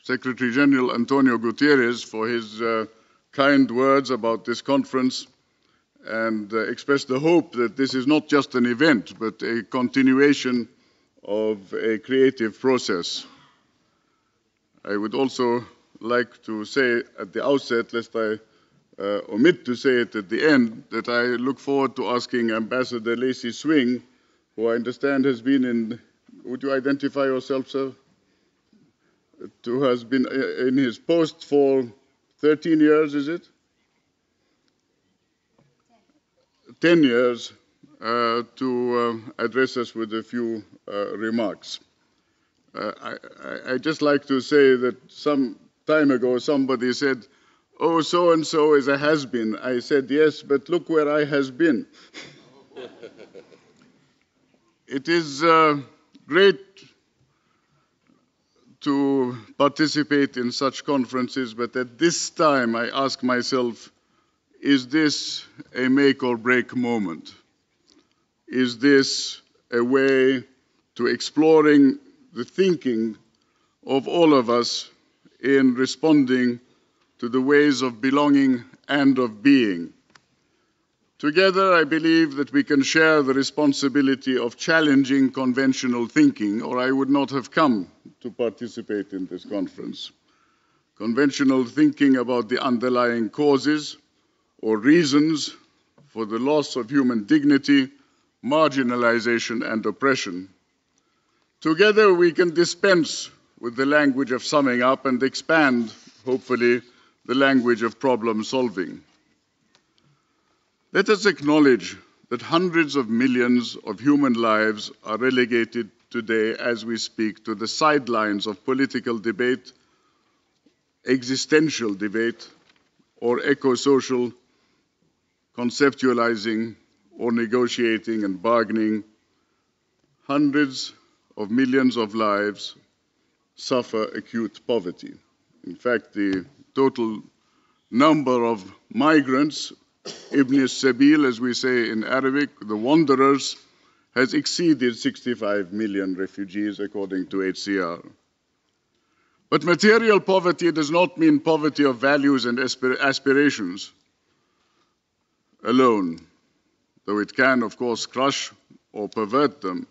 Secretary General Antonio Guterres for his kind words about this conference and express the hope that this is not just an event, but a continuation of a creative process. I would also like to say at the outset, lest I omit to say it at the end, that I look forward to asking Ambassador Lacey Swing, who I understand has been in, would you identify yourself, sir? Who has been in his post for 13 years, is it? 10 years, to address us with a few remarks. I'd just like to say that some time ago somebody said, oh, so-and-so is a has-been. I said, yes, but look where I has been. It is great to participate in such conferences, but at this time I ask myself, is this a make or break moment? Is this a way to exploring the thinking of all of us in responding to the ways of belonging and of being? Together, I believe that we can share the responsibility of challenging conventional thinking, or I would not have come to participate in this conference. Conventional thinking about the underlying causes or reasons for the loss of human dignity, marginalization, and oppression. Together, we can dispense with the language of summing up and expand, hopefully, the language of problem solving. Let us acknowledge that hundreds of millions of human lives are relegated today, as we speak, to the sidelines of political debate, existential debate, or eco-social conceptualizing or negotiating and bargaining. Hundreds of millions of lives suffer acute poverty. In fact, the total number of migrants, Ibn Sabil, as we say in Arabic, the wanderers, has exceeded 65 million refugees, according to HCR. But material poverty does not mean poverty of values and aspirations alone, though it can, of course, crush or pervert them.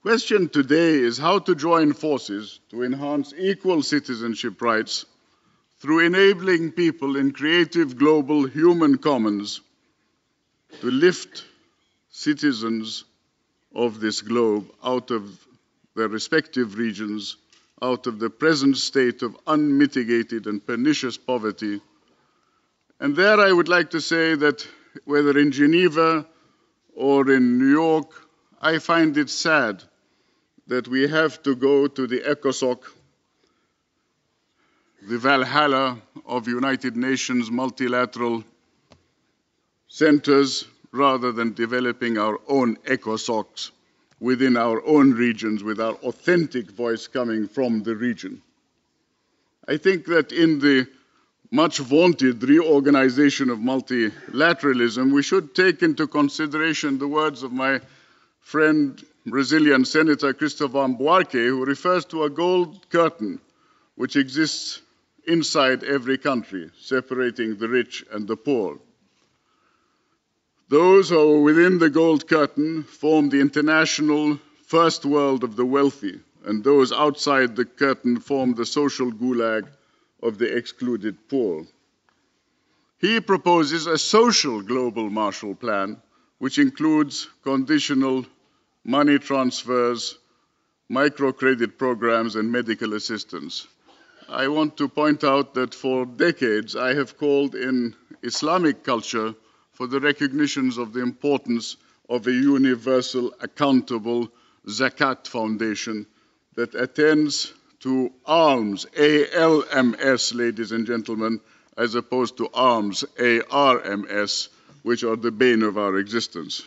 Question today is how to join forces to enhance equal citizenship rights through enabling people in creative global human commons to lift citizens of this globe out of their respective regions, out of the present state of unmitigated and pernicious poverty. And there I would like to say that whether in Geneva or in New York, I find it sad that we have to go to the ECOSOC, the Valhalla of United Nations multilateral centers, rather than developing our own ECOSOCs within our own regions with our authentic voice coming from the region. I think that in the much vaunted reorganization of multilateralism, we should take into consideration the words of my friend, Brazilian Senator Cristóvão Buarque, who refers to a gold curtain which exists inside every country, separating the rich and the poor. Those who are within the gold curtain form the international first world of the wealthy, and those outside the curtain form the social gulag of the excluded poor. He proposes a social global Marshall Plan, which includes conditional money transfers, microcredit programs, and medical assistance. I want to point out that for decades I have called in Islamic culture for the recognitions of the importance of a universal, accountable zakat foundation that attends to alms, A-L-M-S, ladies and gentlemen, as opposed to arms, A-R-M-S, which are the bane of our existence.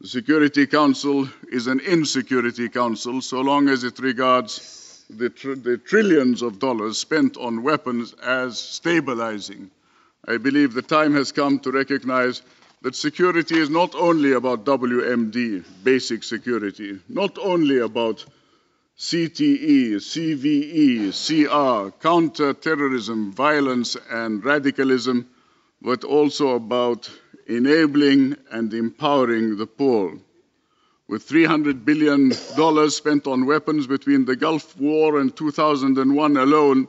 The Security Council is an insecurity council so long as it regards the trillions of dollars spent on weapons as stabilizing. I believe the time has come to recognize that security is not only about WMD, basic security, not only about CTE, CVE, CR, counter-terrorism, violence and radicalism, but also about enabling and empowering the poor. With $300 billion spent on weapons between the Gulf War and 2001 alone,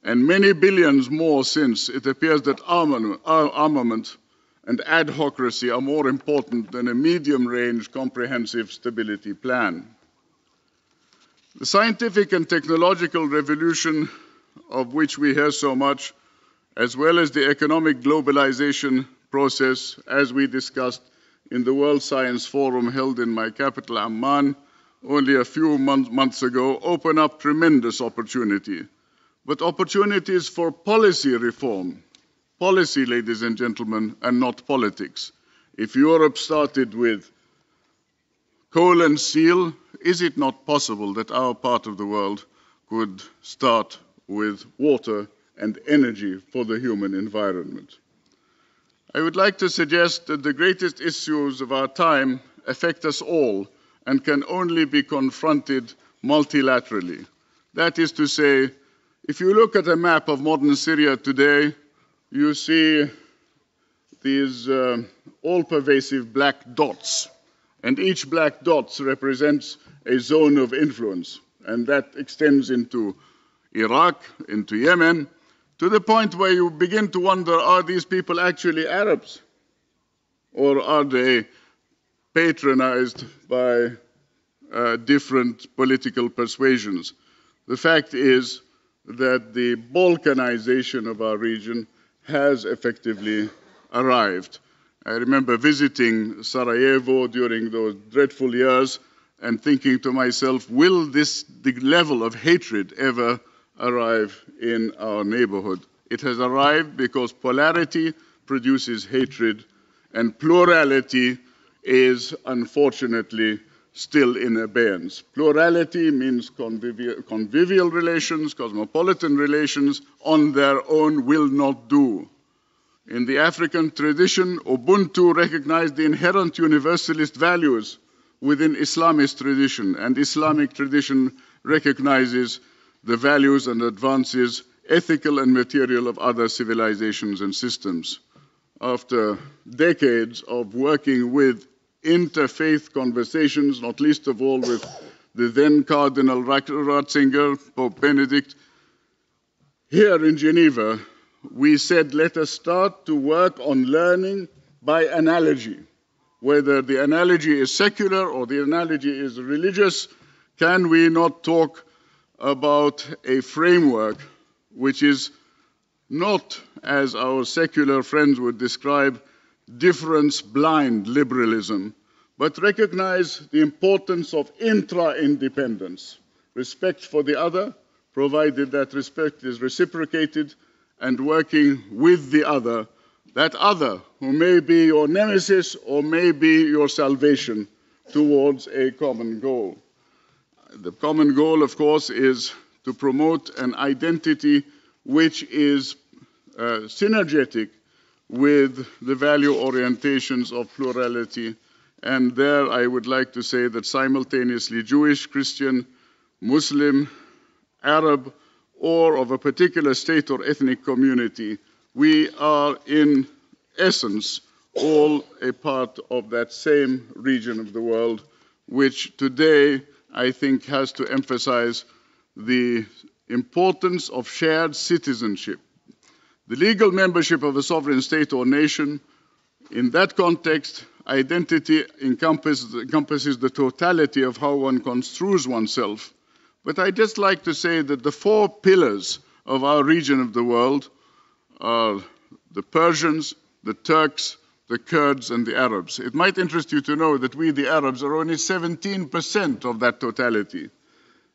and many billions more since, it appears that armament and adhocracy are more important than a medium-range comprehensive stability plan. The scientific and technological revolution of which we hear so much, as well as the economic globalization process, as we discussed in the World Science Forum held in my capital, Amman, only a few months ago, open up tremendous opportunity. But opportunities for policy reform. Policy, ladies and gentlemen, and not politics. If Europe started with coal and steel, is it not possible that our part of the world could start with water and energy for the human environment? I would like to suggest that the greatest issues of our time affect us all and can only be confronted multilaterally. That is to say, if you look at a map of modern Syria today, you see these all-pervasive black dots, and each black dot represents a zone of influence, and that extends into Iraq, into Yemen, to the point where you begin to wonder, are these people actually Arabs? Or are they patronized by different political persuasions? The fact is that the Balkanization of our region has effectively arrived. I remember visiting Sarajevo during those dreadful years and thinking to myself, will the level of hatred ever arrive in our neighborhood? It has arrived because polarity produces hatred, and plurality is unfortunately still in abeyance. Plurality means convivial relations, cosmopolitan relations on their own will not do. In the African tradition, Ubuntu recognized the inherent universalist values within Islamist tradition, and Islamic tradition recognizes the values and advances, ethical and material, of other civilizations and systems. After decades of working with interfaith conversations, not least of all with the then Cardinal Ratzinger, Pope Benedict, here in Geneva, we said, let us start to work on learning by analogy. Whether the analogy is secular or the analogy is religious, can we not talk about a framework which is not, as our secular friends would describe, difference-blind liberalism, but recognize the importance of intra-independence, respect for the other, provided that respect is reciprocated, and working with the other, that other who may be your nemesis or may be your salvation, towards a common goal. The common goal, of course, is to promote an identity which is synergetic with the value orientations of plurality. And there I would like to say that simultaneously Jewish, Christian, Muslim, Arab, or of a particular state or ethnic community, we are in essence all a part of that same region of the world, which today I think has to emphasize the importance of shared citizenship. The legal membership of a sovereign state or nation, in that context, identity encompasses the totality of how one construes oneself. But I'd just like to say that the four pillars of our region of the world are the Persians, the Turks, the Kurds, and the Arabs. It might interest you to know that we, the Arabs, are only 17% of that totality.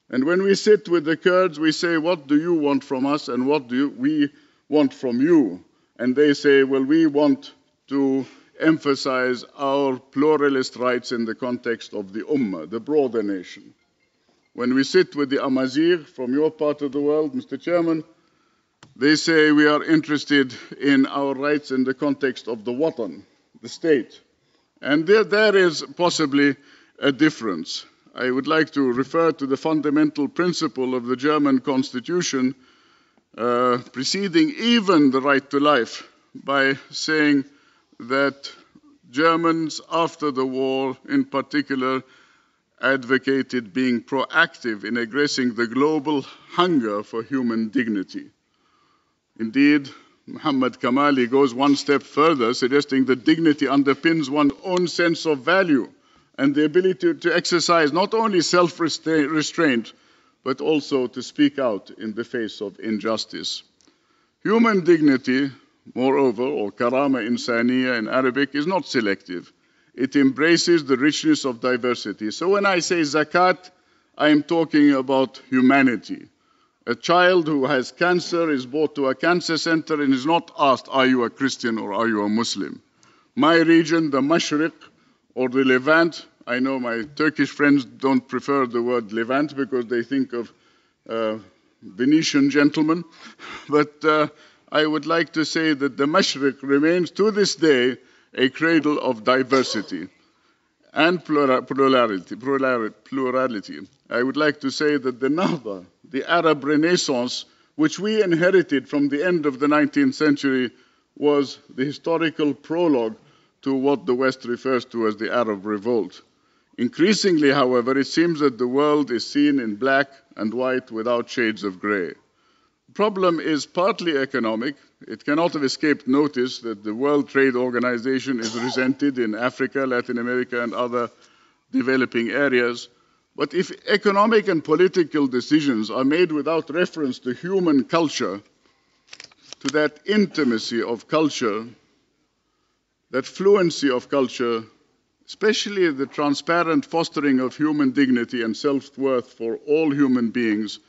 And when we sit with the Kurds, we say, what do you want from us and what do we want from you? And they say, well, we want to emphasize our pluralist rights in the context of the Ummah, the broader nation. When we sit with the Amazigh from your part of the world, Mr. Chairman, they say we are interested in our rights in the context of the Watan, the state. And there is possibly a difference. I would like to refer to the fundamental principle of the German Constitution preceding even the right to life by saying that Germans after the war in particular advocated being proactive in addressing the global hunger for human dignity. Indeed, Muhammad Kamali goes one step further, suggesting that dignity underpins one's own sense of value and the ability to exercise not only self-restraint, but also to speak out in the face of injustice. Human dignity, moreover, or karama insaniya in Arabic, is not selective. It embraces the richness of diversity. So when I say zakat, I am talking about humanity. A child who has cancer is brought to a cancer center and is not asked, are you a Christian or are you a Muslim? My region, the Mashriq or the Levant, I know my Turkish friends don't prefer the word Levant because they think of Venetian gentlemen, but I would like to say that the Mashriq remains to this day a cradle of diversity and plurality. I would like to say that the Nahda, the Arab Renaissance, which we inherited from the end of the 19th century, was the historical prologue to what the West refers to as the Arab Revolt. Increasingly, however, it seems that the world is seen in black and white without shades of gray. The problem is partly economic. It cannot have escaped notice that the World Trade Organization is resented in Africa, Latin America, and other developing areas. But if economic and political decisions are made without reference to human culture, to that intimacy of culture, that fluency of culture, especially the transparent fostering of human dignity and self-worth for all human beings,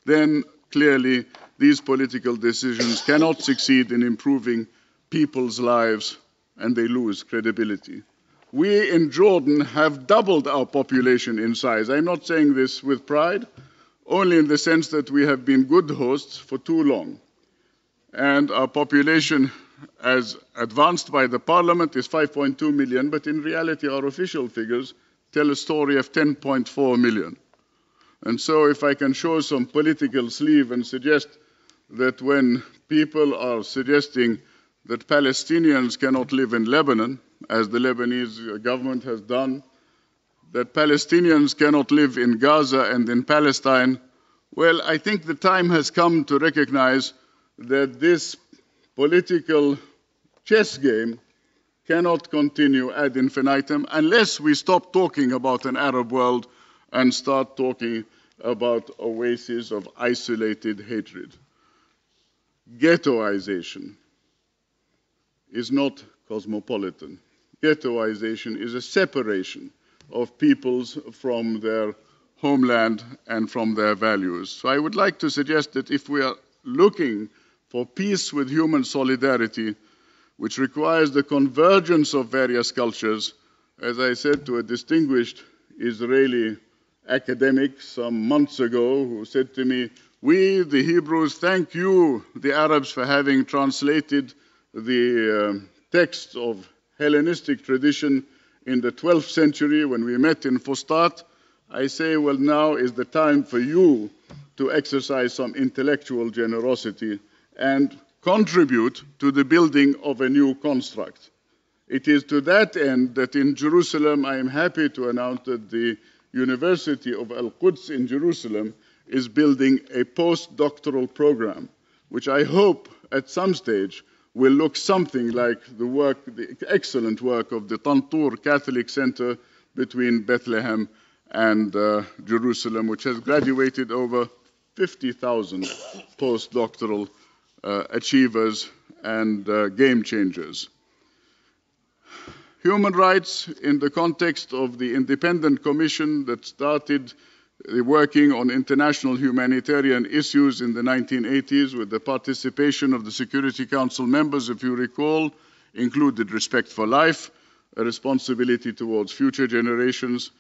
then clearly these political decisions cannot succeed in improving people's lives and they lose credibility. We in Jordan have doubled our population in size. I'm not saying this with pride, only in the sense that we have been good hosts for too long. And our population, as advanced by the parliament, is 5.2 million, but in reality our official figures tell a story of 10.4 million. And so if I can show some political sleeve and suggest that when people are suggesting that Palestinians cannot live in Lebanon, as the Lebanese government has done, that Palestinians cannot live in Gaza and in Palestine, well, I think the time has come to recognize that this political chess game cannot continue ad infinitum unless we stop talking about an Arab world and start talking about oases of isolated hatred. Ghettoization is not cosmopolitan. Ghettoization is a separation of peoples from their homeland and from their values. So I would like to suggest that if we are looking for peace with human solidarity, which requires the convergence of various cultures, as I said to a distinguished Israeli academic some months ago who said to me, we, the Hebrews, thank you, the Arabs, for having translated the texts of Hellenistic tradition in the 12th century when we met in Fustat. I say, well, now is the time for you to exercise some intellectual generosity and contribute to the building of a new construct. It is to that end that in Jerusalem, I am happy to announce that the University of Al-Quds in Jerusalem is building a postdoctoral program, which I hope at some stage will look something like the excellent work of the Tantur Catholic Center between Bethlehem and Jerusalem, which has graduated over 50,000 postdoctoral achievers and game changers. Human rights in the context of the independent commission that started working on international humanitarian issues in the 1980s with the participation of the Security Council members, if you recall, included respect for life, a responsibility towards future generations,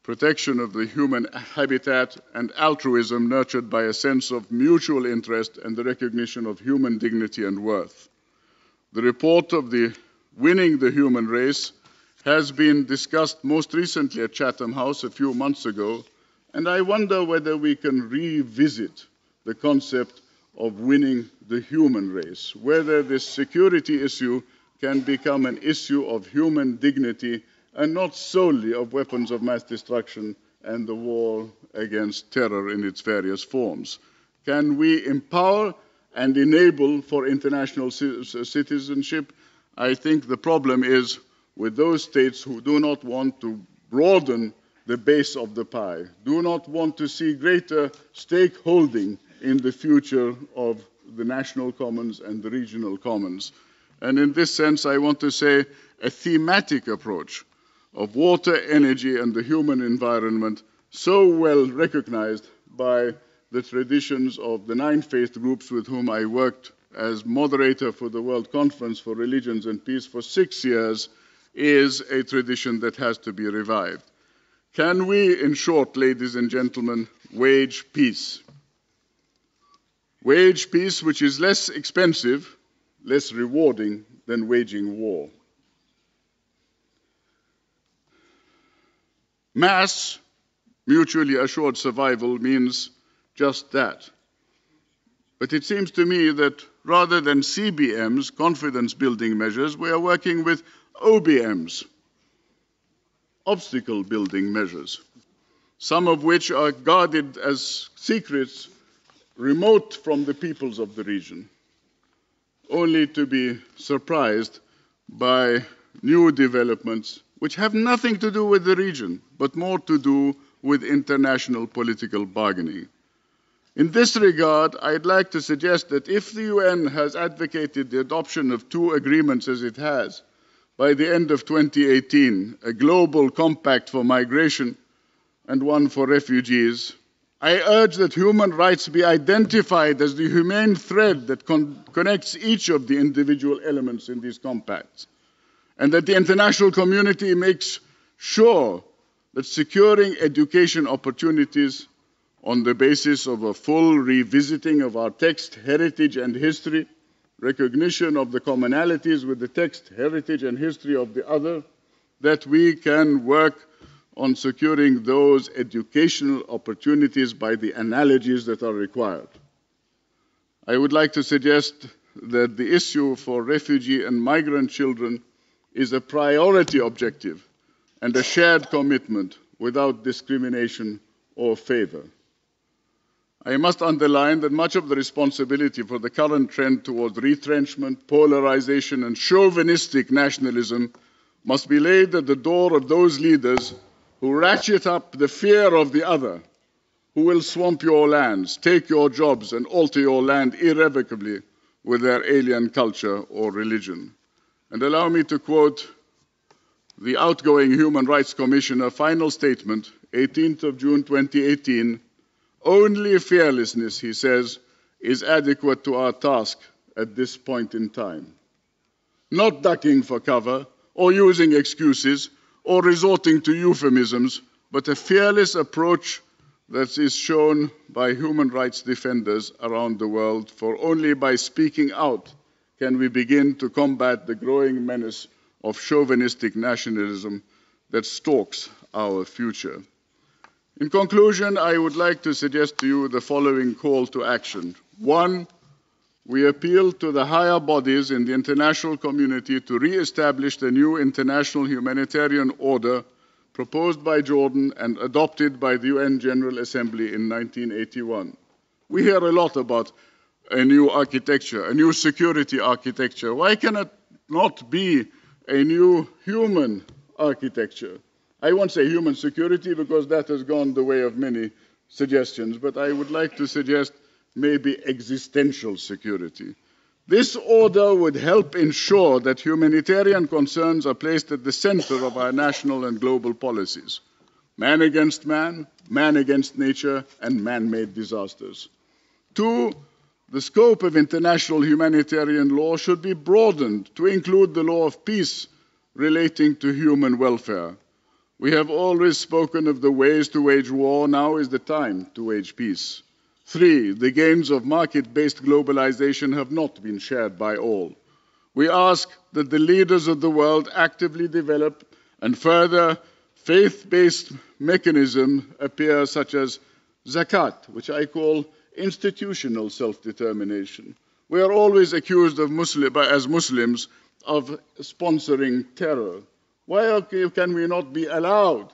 protection of the human habitat, and altruism nurtured by a sense of mutual interest and the recognition of human dignity and worth. The report of the Winning the Human Race has been discussed most recently at Chatham House a few months ago, and I wonder whether we can revisit the concept of winning the human race, whether this security issue can become an issue of human dignity and not solely of weapons of mass destruction and the war against terror in its various forms. Can we empower and enable for international citizenship? I think the problem is with those states who do not want to broaden the base of the pie, do not want to see greater stakeholding in the future of the national commons and the regional commons. And in this sense, I want to say a thematic approach of water, energy, and the human environment, so well recognized by the traditions of the 9 faith groups with whom I worked as moderator for the World Conference for Religions and Peace for 6 years, is a tradition that has to be revived. Can we, in short, ladies and gentlemen, wage peace? Wage peace which is less expensive, less rewarding than waging war. Mass, mutually assured survival means just that. But it seems to me that rather than CBMs, confidence-building measures, we are working with OBMs, obstacle-building measures, some of which are guarded as secrets remote from the peoples of the region, only to be surprised by new developments which have nothing to do with the region, but more to do with international political bargaining. In this regard, I'd like to suggest that if the UN has advocated the adoption of 2 agreements as it has, by the end of 2018, a global compact for migration and one for refugees, I urge that human rights be identified as the humane thread that connects each of the individual elements in these compacts, and that the international community makes sure that securing education opportunities on the basis of a full revisiting of our text, heritage, and history, recognition of the commonalities with the text, heritage, and history of the other, that we can work on securing those educational opportunities by the analogies that are required. I would like to suggest that the issue for refugee and migrant children is a priority objective and a shared commitment without discrimination or favor. I must underline that much of the responsibility for the current trend towards retrenchment, polarization, and chauvinistic nationalism must be laid at the door of those leaders who ratchet up the fear of the other, who will swamp your lands, take your jobs, and alter your land irrevocably with their alien culture or religion. And allow me to quote the outgoing Human Rights Commissioner final statement, 18th of June 2018, "Only fearlessness," he says, "is adequate to our task at this point in time." Not ducking for cover or using excuses or resorting to euphemisms, but a fearless approach that is shown by human rights defenders around the world, for only by speaking out can we begin to combat the growing menace of chauvinistic nationalism that stalks our future. In conclusion, I would like to suggest to you the following call to action. 1, we appeal to the higher bodies in the international community to re-establish the new international humanitarian order proposed by Jordan and adopted by the UN General Assembly in 1981. We hear a lot about a new architecture, a new security architecture. Why can it not be a new human architecture? I won't say human security because that has gone the way of many suggestions, but I would like to suggest maybe existential security. This order would help ensure that humanitarian concerns are placed at the center of our national and global policies. Man against man, man against nature, and man-made disasters. 2, the scope of international humanitarian law should be broadened to include the law of peace relating to human welfare. We have always spoken of the ways to wage war. Now is the time to wage peace. 3, the gains of market-based globalization have not been shared by all. We ask that the leaders of the world actively develop And further, faith-based mechanisms appear such as zakat, which I call institutional self-determination. We are always accused of as Muslims of sponsoring terror. Why can we not be allowed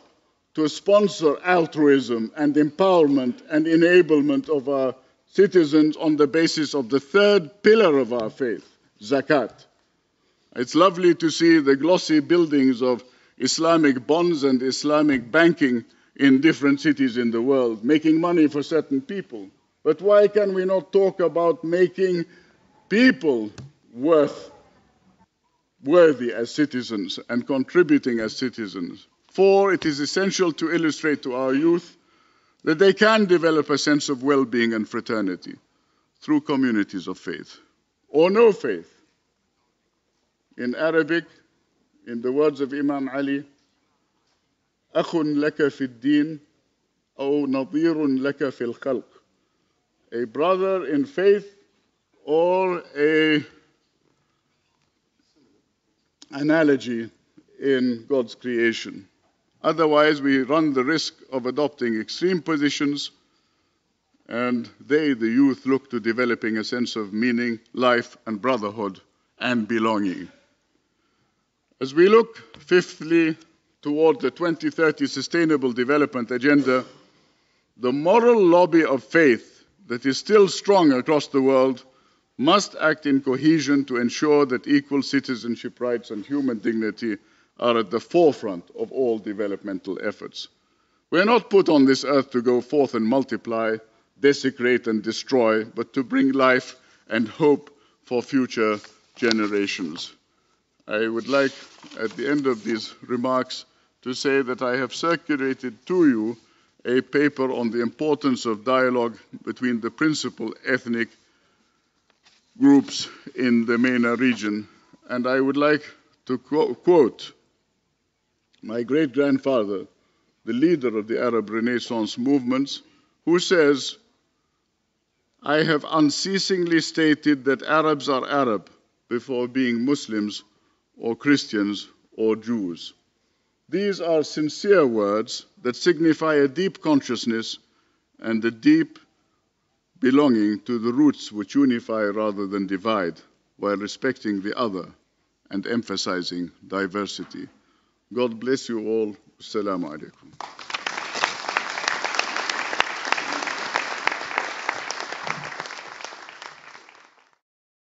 to sponsor altruism and empowerment and enablement of our citizens on the basis of the third pillar of our faith, zakat? It's lovely to see the glossy buildings of Islamic bonds and Islamic banking in different cities in the world, making money for certain people. But why can we not talk about making people worthy as citizens and contributing as citizens? For it is essential to illustrate to our youth that they can develop a sense of well-being and fraternity through communities of faith or no faith. In Arabic, in the words of Imam Ali, أخ لك في الدين أو نظير لك في الخلق. A brother in faith or an analogy in God's creation. Otherwise, we run the risk of adopting extreme positions, and they, the youth, look to developing a sense of meaning, life, and brotherhood and belonging. As we look, fifthly, toward the 2030 Sustainable Development Agenda, the moral lobby of faith that is still strong across the world must act in cohesion to ensure that equal citizenship rights and human dignity are at the forefront of all developmental efforts. We are not put on this earth to go forth and multiply, desecrate and destroy, but to bring life and hope for future generations. I would like, at the end of these remarks, to say that I have circulated to you a paper on the importance of dialogue between the principal ethnic groups in the MENA region. And I would like to quote my great-grandfather, the leader of the Arab Renaissance movements, who says, "I have unceasingly stated that Arabs are Arab before being Muslims or Christians or Jews." These are sincere words that signify a deep consciousness and a deep belonging to the roots which unify rather than divide, while respecting the other and emphasizing diversity. God bless you all. Assalamu alaikum.